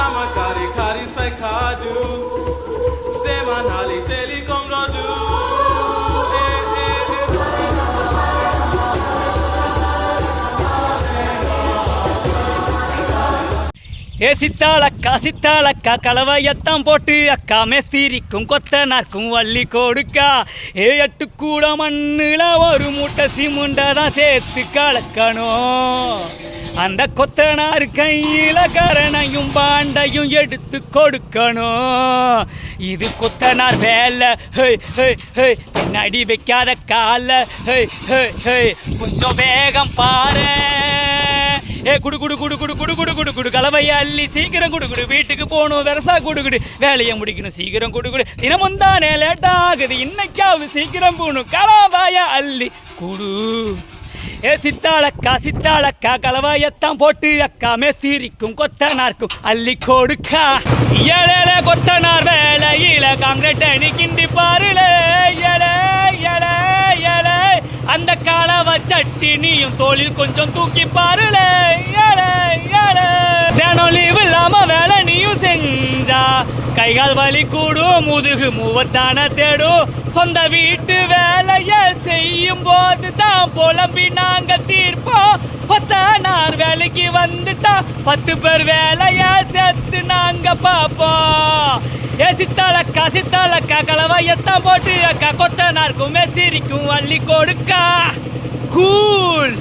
Mama kari kari sai kaju Sema nali telecom roju ஏ சித்தாளக்கா கலவையத்தான் போட்டு அக்கா மேஸ்திரிக்கும் கொத்தனார்க்கும் வள்ளி கொடுக்கா ஏ 8 கூட மண்ணில் ஒரு மூட்டை சிமுண்டை தான் சேர்த்து கலக்கணும் அந்த கொத்தனார் கையில் கரணையும் பாண்டையும் எடுத்து கொடுக்கணும் இது கொத்தனார் வேலை பின்னாடி வைக்காத கால கொஞ்சம் வேகம் பாரு ஏ குடு குடு குடு குடு குடு குடு குடு குடு கலவையை அள்ளி சீக்கிரம் குடு குடு வீட்டுக்கு போகணும் வெரசா குடு குடு வேலையை முடிக்கணும் சீக்கிரம் குடு குடு தினமும் தானே லேட் ஆகுது இன்னைக்காவது சீக்கிரம் போகணும் கலவாய அள்ளி குடு ஏ சித்தாளக்கா கலவாயத்தான் போட்டு அக்கா மேஸ்திரிக்கும் கொத்தனார்க்கும் அள்ளி கொடுக்கா ஏழை கொத்தனார் வேலையில காங்கிரட் அணி கிண்டி பாருலே ஏழை ஏழை ஏழை அந்த காலவ சட்டினியும் தோளில் கொஞ்சம் தூக்கி பாருலே ஏழை ஏழை தினம் லீவு இல்லாம வேலை நீயும் செஞ்சா கைகால் வலி கூடும் முதுகு மூவத்தான தேடும் சொந்த வீட்டு வேலைய செய்யும் போது தான் புலம்பி நாங்க தீர்ப்போம் கொத்தனார் வேலைக்கு வந்துட்டா 10 பேர் வேலைய சேர்த்து நாங்க பார்ப்போம் ஏ சித்தாளக்கா கலவையத்தான் போட்டு அக்கா கொத்தனாருக்கும் மேஸ்திரிக்கும் அள்ளி கொடுக்கா கூல்